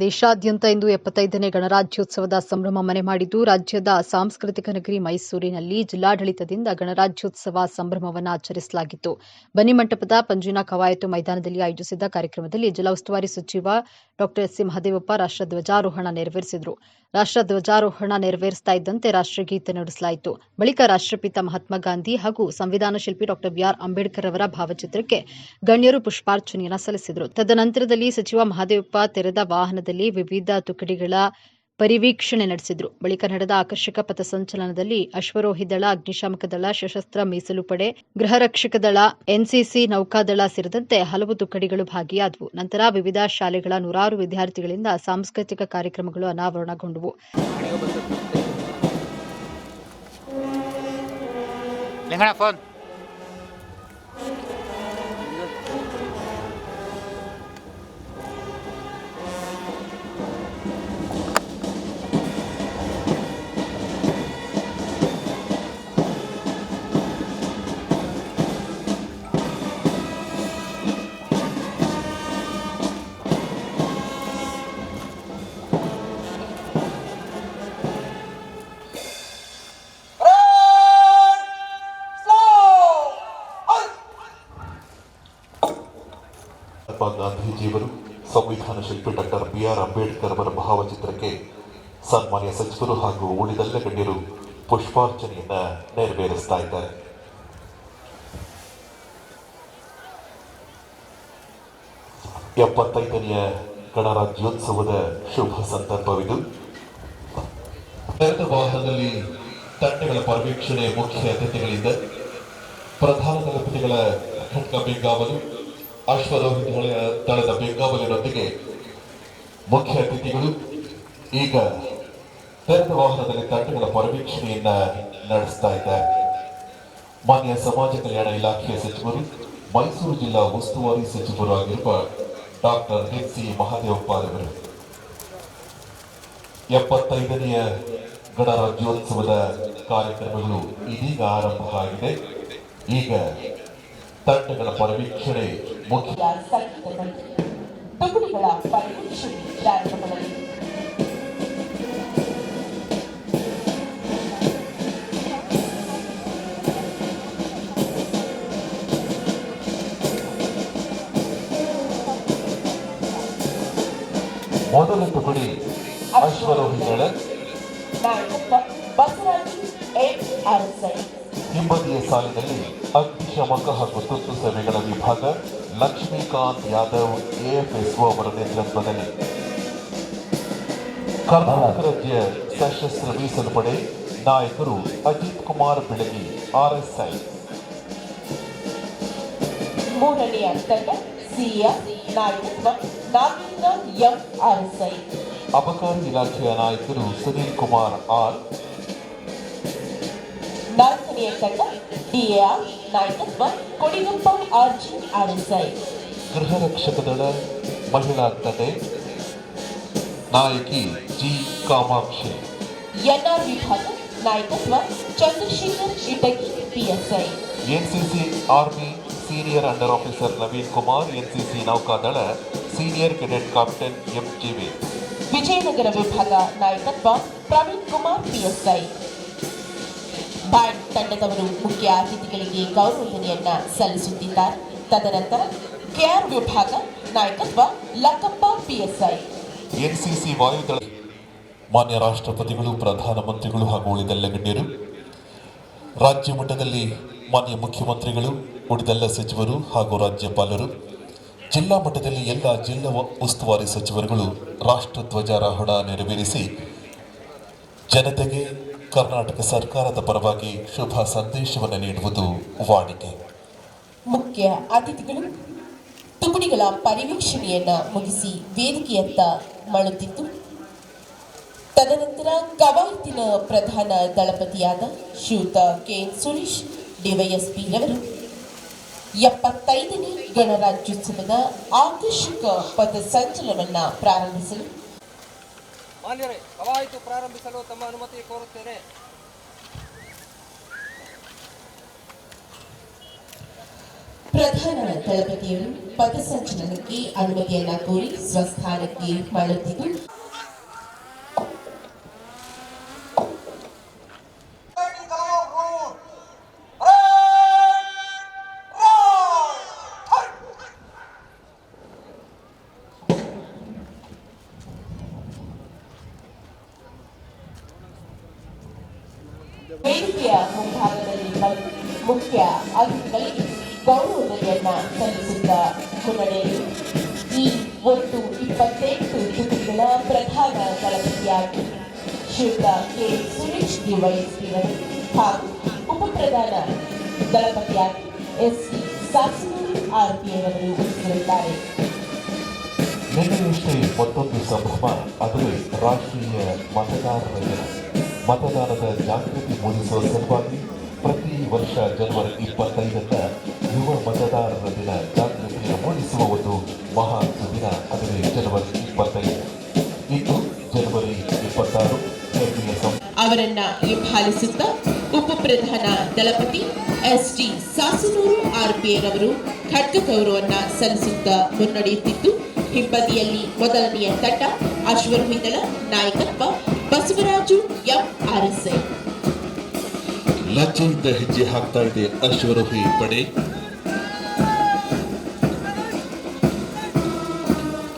ದೇಶಾದ್ಯಂತ ಇಂದು 75ನೇ ಗಣರಾಜ್ಯೋತ್ಸವದ ಸಂಭ್ರಮ ಮನೆ ಮಾಡಿದ್ದು, ರಾಜ್ಯದ ಸಾಂಸ್ಕೃತಿಕ ನಗರಿ ಮೈಸೂರಿನಲ್ಲಿ ಜಿಲ್ಲಾಡಳಿತದಿಂದ ಗಣರಾಜ್ಯೋತ್ಸವ ಸಂಭ್ರಮವನ್ನು ಆಚರಿಸಲಾಗಿತ್ತು. ಬನ್ನಿಮಂಟಪದ ಪಂಜಿನ ಕವಾಯತು ಮೈದಾನದಲ್ಲಿ ಆಯೋಜಿಸಿದ್ದ ಕಾರ್ಯಕ್ರಮದಲ್ಲಿ ಜಿಲ್ಲಾ ಉಸ್ತುವಾರಿ ಸಚಿವ ಡಾ ಎಸ್. ಸಿ. ಮಹದೇವಪ್ಪ ರಾಷ್ಟ್ರಧ್ವಜಾರೋಹಣ ನೆರವೇರಿಸಿದರು. ರಾಷ್ಟ್ರಧ್ವಜಾರೋಹಣ ನೆರವೇರಿಸ್ತಾ ಇದ್ದಂತೆ ರಾಷ್ಟ್ರಗೀತೆ ನುಡಿಸಲಾಯಿತು. ಬಳಿಕ ರಾಷ್ಟ್ರಪಿತ ಮಹಾತ್ಮ ಗಾಂಧಿ ಹಾಗೂ ಸಂವಿಧಾನ ಶಿಲ್ಪಿ ಡಾ ಬಿ. ಆರ್. ಅಂಬೇಡ್ಕರ್ ಅವರ ಭಾವಚಿತ್ರಕ್ಕೆ ಗಣ್ಯರು ಪುಷ್ಪಾರ್ಚನೆಯನ್ನು ಸಲ್ಲಿಸಿದರು. ತದನಂತರದಲ್ಲಿ ಸಚಿವ ಮಹದೇವಪ್ಪ ತೆರೆದ ವಾಹನದಲ್ಲಿ ವಿವಿಧ ತುಕಡಿಗಳ ಪರಿವೀಕ್ಷಣೆ ನಡೆಸಿದರು. ಬಳಿಕ ನಡೆದ ಆಕರ್ಷಕ ಪಥಸಂಚಲನದಲ್ಲಿ ಅಶ್ವಾರೋಹಿ ದಳ, ಅಗ್ನಿಶಾಮಕ ದಳ, ಸಶಸ್ತ್ರ ಮೀಸಲು ಪಡೆ, ಗೃಹರಕ್ಷಕ ದಳ, ಎನ್ಸಿಸಿ, ನೌಕಾದಳ ಸೇರಿದಂತೆ ಹಲವು ತುಕಡಿಗಳು ಭಾಗಿಯಾದವು. ನಂತರ ವಿವಿಧ ಶಾಲೆಗಳ ನೂರಾರು ವಿದ್ಯಾರ್ಥಿಗಳಿಂದ ಸಾಂಸ್ಕೃತಿಕ ಕಾರ್ಯಕ್ರಮಗಳು ಅನಾವರಣಗೊಂಡವು. ಗಾಂಧೀಜಿಯವರು ಸಂವಿಧಾನ ಶಿಲ್ಪಿ ಡಾ ಬಿ. ಆರ್. ಅಂಬೇಡ್ಕರ್ ಅವರ ಭಾವಚಿತ್ರಕ್ಕೆ ಸನ್ಮಾನ್ಯ ಸಚಿವರು ಹಾಗೂ ಉಳಿದೆಲ್ಲ ಗಣ್ಯರು ಪುಷ್ಪಾರ್ಚನೆಯನ್ನ ನೆರವೇರಿಸ್ತಾ ಇದ್ದಾರೆ. ಎಪ್ಪತ್ತೈದನೆಯ ಗಣರಾಜ್ಯೋತ್ಸವದ ಶುಭ ಸಂದರ್ಭವಿದು. ತೆರೆದ ವಾಹನದಲ್ಲಿ ತಂಡಗಳ ಪರಿವೀಕ್ಷಣೆ ಮುಖ್ಯ ಅತಿಥಿಗಳಿಂದ ಪ್ರಧಾನ ದಳಪತಿಗಳ ಘಟಕ ಬೆಂಗಾವಲು, ಅಶ್ವಾರೋಹಿ ದಳದ ಬೆಂಗಾವಲಿನೊಂದಿಗೆ ಮುಖ್ಯ ಅತಿಥಿಗಳು ಈಗ ತೆರೆದ ವಾಹನದಲ್ಲಿ ತಂಡಗಳ ಪರಿವೀಕ್ಷಣೆಯನ್ನ ನಡೆಸ್ತಾ ಇದ್ದಾರೆ. ಮಾನ್ಯ ಸಮಾಜ ಕಲ್ಯಾಣ ಇಲಾಖೆಯ ಸಚಿವರು, ಮೈಸೂರು ಜಿಲ್ಲಾ ಉಸ್ತುವಾರಿ ಸಚಿವರು ಆಗಿರುವ ಡಾ ಎಸ್. ಸಿ. ಮಹದೇವಪ್ಪ ಅವರು 75ನೆಯ ಗಣರಾಜ್ಯೋತ್ಸವದ ಕಾರ್ಯಕ್ರಮಗಳು ಇದೀಗ ಆರಂಭ ಆಗಿದೆ. ಈಗ ತಂಡಗಳ ಪರಿವೀಕ್ಷಣೆ ಮುಖ್ಯ ತುಕಡಿಗಳ ಪರಿವೀಕ್ಷಣೆ ಪ್ರಾರಂಭವಾಗಿದೆ. ಮೊದಲ ತುಕಡಿ ಅಶ್ವಾರೋಹಿ ದಳ, ಹಿಂಬದಿಯ ಸಾಲಿನಲ್ಲಿ ಅಗ್ನಿಶಾಮಕ ಹಾಗೂ ತುರ್ತು ಸೇವೆಗಳ ವಿಭಾಗ ಲಕ್ಷ್ಮೀಕಾಂತ್ ಯಾದವ್ ಎಎಫ್ಎಸ್ಒ ಅವರ ನೇತೃತ್ವದಲ್ಲಿ, ಕರ್ನಾಟಕ ರಾಜ್ಯ ಸಶಸ್ತ್ರ ಮೀಸಲು ಪಡೆ ನಾಯಕರು ಅಜಿತ್ ಕುಮಾರ್ ಬೆಳಗಿ ಆರ್ಎಸ್ಐ, ಮೂರನೆಯ ತಂಡ ಸಿಎಂ ನಾಯಕತ್ವ ನಾಗೇಂದ್ರ ಎಂ ಆರ್ಎಸ್ಐ, ಅಬಕಾರಿ ಇಲಾಖೆಯ ನಾಯಕರು ಸುನೀಲ್ ಕುಮಾರ್ ಆರ್, ನಾಲ್ಕನೆಯ ತಂಡ ಡಿಎಆರ್ ನಾಯಕತ್ವ ಕೊಡಿಗಪ್ಪ ಆರ್ಜಿ ಆರ್ಎಸ್ಐ, ಗೃಹರಕ್ಷಕ ದಳ ಮಹಿಳಾ ತಂಡೆ ನಾಯಕಿ ಜಿ ಕಾಮಾಕ್ಷಿ, ಎನ್ಆರ್ ವಿಭಾಗ ನಾಯಕತ್ವ Chandrashekhar Itagi PSI, NCC army senior under officer Naveen Kumar, NCC ನೌಕಾದಳ senior cadet captain MGV, Vijayanagara ವಿಭಾಗ ನಾಯಕತ್ವ ಪ್ರವೀಣ್ ಕುಮಾರ್ ಪಿಎಸ್ಐ. ಬ್ಯಾಂಡ್ ತಂಡದವರು ಮುಖ್ಯ ಅತಿಥಿಗಳಿಗೆ ಗೌರವಧನೆಯನ್ನ ಸಲ್ಲಿಸುತ್ತಿದ್ದಾರೆ. ತದನಂತರ ಕೆಆರ್ ವಿಭಾಗ ನಾಯಕತ್ವ ಲಕ್ಕಪ್ಪ ಪಿಎಸ್ಐ. ಎನ್ಸಿಸಿ ವಾಯುದಳ ಮಾನ್ಯ ರಾಷ್ಟ್ರಪತಿಗಳು, ಪ್ರಧಾನಮಂತ್ರಿಗಳು ಹಾಗೂ ಉಳಿದೆಲ್ಲ ಗಣ್ಯರು, ರಾಜ್ಯ ಮಟ್ಟದಲ್ಲಿ ಮಾನ್ಯ ಮುಖ್ಯಮಂತ್ರಿಗಳು, ಉಳಿದೆಲ್ಲ ಸಚಿವರು ಹಾಗೂ ರಾಜ್ಯಪಾಲರು, ಜಿಲ್ಲಾ ಮಟ್ಟದಲ್ಲಿ ಎಲ್ಲ ಜಿಲ್ಲಾ ಉಸ್ತುವಾರಿ ಸಚಿವರುಗಳು ರಾಷ್ಟ್ರಧ್ವಜಾರೋಹಣ ನೆರವೇರಿಸಿ ಜನತೆಗೆ ಕರ್ನಾಟಕ ಸರ್ಕಾರದ ಪರವಾಗಿ ಶುಭ ಸಂದೇಶವನ್ನು ನೀಡುವುದು ವಾಡಿಕೆ. ಮುಖ್ಯ ಅತಿಥಿಗಳು ತುಕಡಿಗಳ ಪರಿವೀಕ್ಷಣೆಯನ್ನ ಮುಗಿಸಿ ವೇದಿಕೆಯತ್ತ ಮಳುತ್ತಿದ್ದು, ತದನಂತರ ಕವಾಯತಿನ ಪ್ರಧಾನ ದಳಪತಿಯಾದ ಶ್ರೀಯುತ ಕೆ. ಸುರೇಶ್ ಡಿವೈಎಸ್ಪಿ ರವರು 75ನೇ ಗಣರಾಜ್ಯೋತ್ಸವದ ಆಕರ್ಷಕ ಪಥಸಂಚಲನವನ್ನ ಪ್ರಾರಂಭಿಸಲು ಮಾನ್ಯರೇ, ಕವಾಯತು ಪ್ರಾರಂಭಿಸಲು ತಮ್ಮ ಅನುಮತಿ ಕೋರುತ್ತೇನೆ. ಪ್ರಧಾನ ದಳಪತಿಯವರು ಪಥಸಂಚಲನಕ್ಕೆ ಅನುಮತಿಯನ್ನ ಕೋರಿ ಸ್ವಸ್ಥಾನಕ್ಕೆ ಮರಳುತ್ತಿದ್ದು ವೇದಿಕೆಯ ಮುಂಭಾಗದಲ್ಲಿ ಮುಖ್ಯ ಅತಿಥಿಗಳಿಗೆ ಗೌರವಧನೆಯನ್ನ ಸಲ್ಲಿಸುತ್ತಾ ಮುನ್ನಡೆಯಲು ಈ ಒಟ್ಟು 28 ತುಕಡಿಗಳ ಪ್ರಧಾನ ದಳಪತಿಯಾಗಿ ಶ್ರೀಯುತ ಕೆ ಸುರೇಶ್ ಡಿವೈಎಸ್ಪಿರವರು ಹಾಗೂ ಉಪಪ್ರಧಾನ ದಳಪತಿಯಾಗಿ ಎಸ್ಸಿ ಸಾಸನೂರು ಆರ್ಪಿಐರವರು ಇರುತ್ತಾರೆ. ನಿನ್ನೆಯಷ್ಟೇ ಮತ್ತೊಂದು ಸಂಭ್ರಮ, ಅದುವೇ ರಾಷ್ಟ್ರೀಯ ಮತದಾರರ ದಿನ. ಮತದಾನದ ಜಾಗೃತಿ ಮೂಡಿಸುವ ಸಲುವಾಗಿ ಪ್ರತಿ ವರ್ಷ ಜನವರಿ 25ರಂದು ಯುವ ಮತದಾರರ ದಿನ ಜಾಗೃತಿಯನ್ನು ಮೂಡಿಸುವ ಒಂದು ಮಹಾನ್ ದಿನ, ಅದುವೇ ಜನವರಿ 25. ಇಂದು ಜನವರಿ 26 ಅವರನ್ನ ಹಿಂಬಾಲಿಸುತ್ತಾ ಉಪಪ್ರಧಾನ ದಳಪತಿ ಎಸ್ಟಿ ಸಾಸನೂರು ಆರ್ಪಿಐರವರು ಖಡ್ಗ ಗೌರವವನ್ನ ಸಲ್ಲಿಸುತ್ತಾ ಮುನ್ನಡೆಯುತ್ತಿದ್ದು, ಹಿಂಬದಿಯಲ್ಲಿ ಮೊದಲನೆಯ ತಂಡ ಅಶ್ವರೋಹಿತಳ ನಾಯಕತ್ವ ಬಸವರಾಜು ಎಂಆರ್ಎಸ್ಐ. ಲಜ್ಜೆಯಿಂದ ಹೆಜ್ಜೆ ಹಾಕ್ತಾ ಇದೆ ಅಶ್ವರೋಹಿ ಪಡೆ.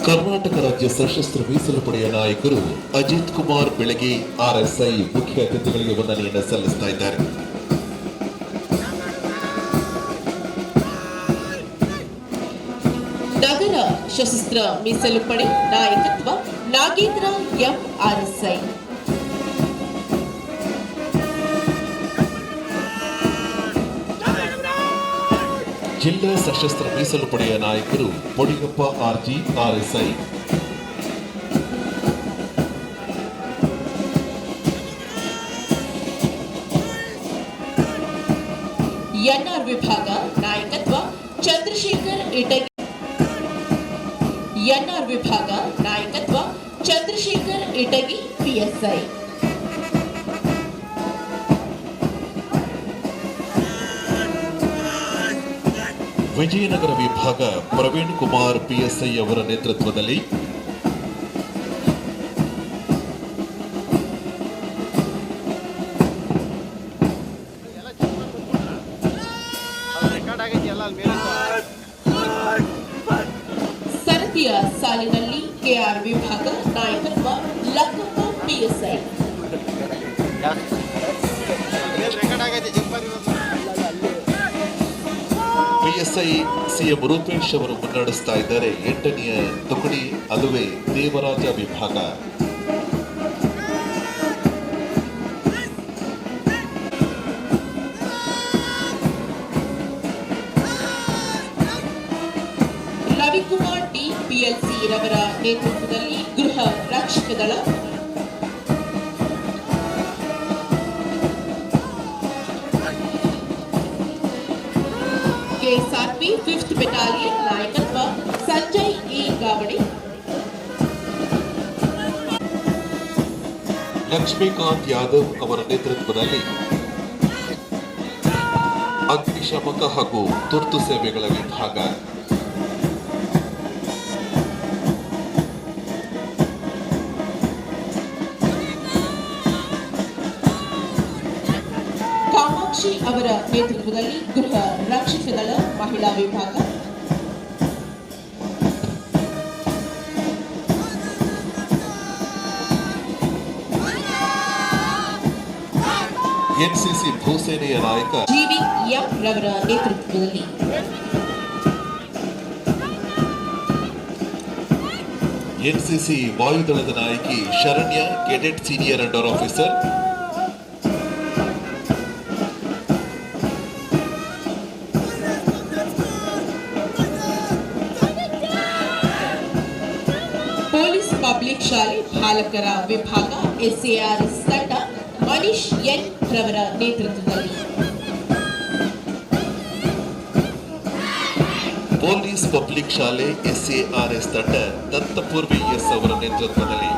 ಕರ್ನಾಟಕ ರಾಜ್ಯ ಸಶಸ್ತ್ರ ಮೀಸಲು ಪಡೆಯ ನಾಯಕರು ಅಜಿತ್ ಕುಮಾರ್ ಬೆಳಗ್ಗೆ ಆರ್ಎಸ್ಐ ಮುಖ್ಯ ಅತಿಥಿಗಳಿಗೆ ವಂದನೆಯನ್ನು ಸಲ್ಲಿಸ್ತಾ ಇದ್ದಾರೆ. ನಗರ ಸಶಸ್ತ್ರ ಮೀಸಲು ಪಡೆ ನಾಯಕತ್ವ ನಾಗೇಂದ್ರ ಎಂಆರ್ಎಸ್ಐ. ಜಿಲ್ಲಾ ಸಶಸ್ತ್ರ ಮೀಸಲು ಪಡೆಯ ನಾಯಕರು ಬೊಡಿಗಪ್ಪ ಆರ್ಜಿ ಆರ್ಎಸ್ಐ. ಎನ್ಆರ್ ವಿಭಾಗ ನಾಯಕತ್ವ ಚಂದ್ರಶೇಖರ್ ಇಟಗಿ. ಎನ್ಆರ್ ವಿಭಾಗ ನಾಯಕತ್ವ ಚಂದ್ರಶೇಖರ್ ಇಟಗಿ ಪಿಎಸ್ಐ. ವಿಜಯನಗರ ವಿಭಾಗ ಪ್ರವೀಣ್ ಕುಮಾರ್ ಪಿಎಸ್ಐ ಅವರ ನೇತೃತ್ವದಲ್ಲಿ ಸರದಿಯ ಸಾಲಿನಲ್ಲಿ ಕೆಆರ್ ವಿಭಾಗ ನಾಯಕತ್ವ Lakkappa PSI. PSI CM Rupesh ಅವರು ಮುನ್ನಡೆಸ್ತಾ ಇದ್ದಾರೆ. 8ನೆಯ ತುಕಡಿ, ಅದುವೇ ದೇವರಾಜ ವಿಭಾಗ. ರವಿಕುಮಾರ್ ಡಿ ಪಿಎಲ್ಸಿ ರವರ ನೇತೃತ್ವದಲ್ಲಿ ಗೃಹ ರಕ್ಷಕ ದಳ. ಕೆಎಸ್ಆರ್ಪಿ 5th ಬೆಟಾಲಿಯನ್ ನಾಯಕತ್ವ ಸಂಜಯ್ ಎ ಗಾವಡೆ. ಲಕ್ಷ್ಮೀಕಾಂತ್ ಯಾದವ್ ಅವರ ನೇತೃತ್ವದಲ್ಲಿ ಅಗ್ನಿಶಾಮಕ ಹಾಗೂ ತುರ್ತು ಸೇವೆಗಳ ವಿಭಾಗ. ಕಾಮಾಕ್ಷಿ ಅವರ ನೇತೃತ್ವದಲ್ಲಿ ಗೃಹ ರಕ್ಷಕ ದಳ ಮಹಿಳಾ ವಿಭಾಗ. ಎನ್ಸಿಸಿ ಭೂಸೇನೆಯ ನಾಯಕ ಜಿವಿ ಎಂ ರವರ ನೇತೃತ್ವದಲ್ಲಿ ಎನ್ಸಿಸಿ ವಾಯುದಳದ ನಾಯಕಿ Sharanya, cadet senior under officer. Police public ಶಾಲೆ ಬಾಲಕರ ವಿಭಾಗ ಎಸ್ಎಆರ್ಎಸ್ ತಂಡ ಮನೀಶ್ ಎನ್ ರವರ ನೇತೃತ್ವದಲ್ಲಿ. ಪೊಲೀಸ್ ಪಬ್ಲಿಕ್ ಶಾಲೆ ಎಸ್ಎಆರ್ಎಸ್ ತಂಡ ದತ್ತಪೂರ್ವಿ ಎಸ್ ಅವರ ನೇತೃತ್ವದಲ್ಲಿ.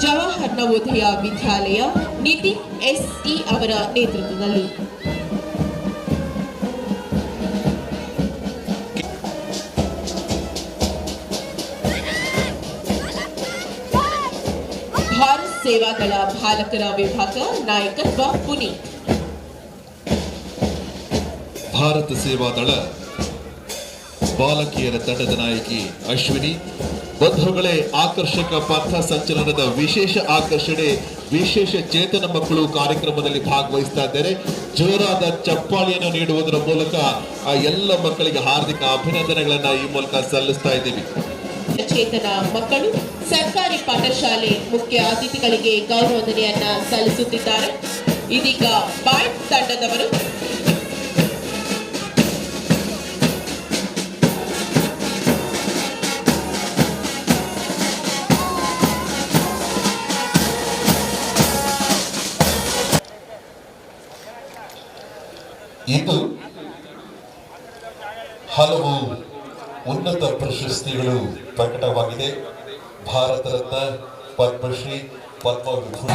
ಜವಾಹರ್ ನವೋದಯ ವಿದ್ಯಾಲಯ ನಿತಿನ್ ಎಸ್ಇ ಅವರ ನೇತೃತ್ವದಲ್ಲಿ. ಭಾರತ್ ಸೇವಾದಳ ಬಾಲಕರ ವಿಭಾಗ ನಾಯಕತ್ವ ಪುನೀತ್. ಭಾರತ ಸೇವಾದಳ ಬಾಲಕಿಯರ ತಂಡದ ನಾಯಕಿ ಅಶ್ವಿನಿ. ಬಂಧುಗಳೇ, ಆಕರ್ಷಕ ಪಥ ಸಂಚಲನದ ವಿಶೇಷ ಆಕರ್ಷಣೆ ವಿಶೇಷ ಚೇತನ ಮಕ್ಕಳು ಕಾರ್ಯಕ್ರಮದಲ್ಲಿ ಭಾಗವಹಿಸ್ತಾ ಇದ್ದಾರೆ. ಜೋರಾದ ಚಪ್ಪಾಳಿಯನ್ನು ನೀಡುವುದರ ಮೂಲಕ ಆ ಎಲ್ಲ ಮಕ್ಕಳಿಗೆ ಹಾರ್ದಿಕ ಅಭಿನಂದನೆಗಳನ್ನ ಈ ಮೂಲಕ ಸಲ್ಲಿಸ್ತಾ ಇದ್ದೀವಿ. ಚೇತನ ಮಕ್ಕಳು ಸರ್ಕಾರಿ ಪಾಠಶಾಲೆ ಮುಖ್ಯ ಅತಿಥಿಗಳಿಗೆ ಗೌರವಧನೆಯನ್ನ ಸಲ್ಲಿಸುತ್ತಿದ್ದಾರೆ. ಇದೀಗ ಬ್ಯಾಂಡ್ ತಂಡದವರು ಇಂದು ಹಲವು ಉನ್ನತ ಪ್ರಶಸ್ತಿಗಳು ಪ್ರಕಟವಾಗಿದೆ. ಭಾರತ ರತ್ನ, ಪದ್ಮಶ್ರೀ, ಪದ್ಮವಿಭೂಷಣ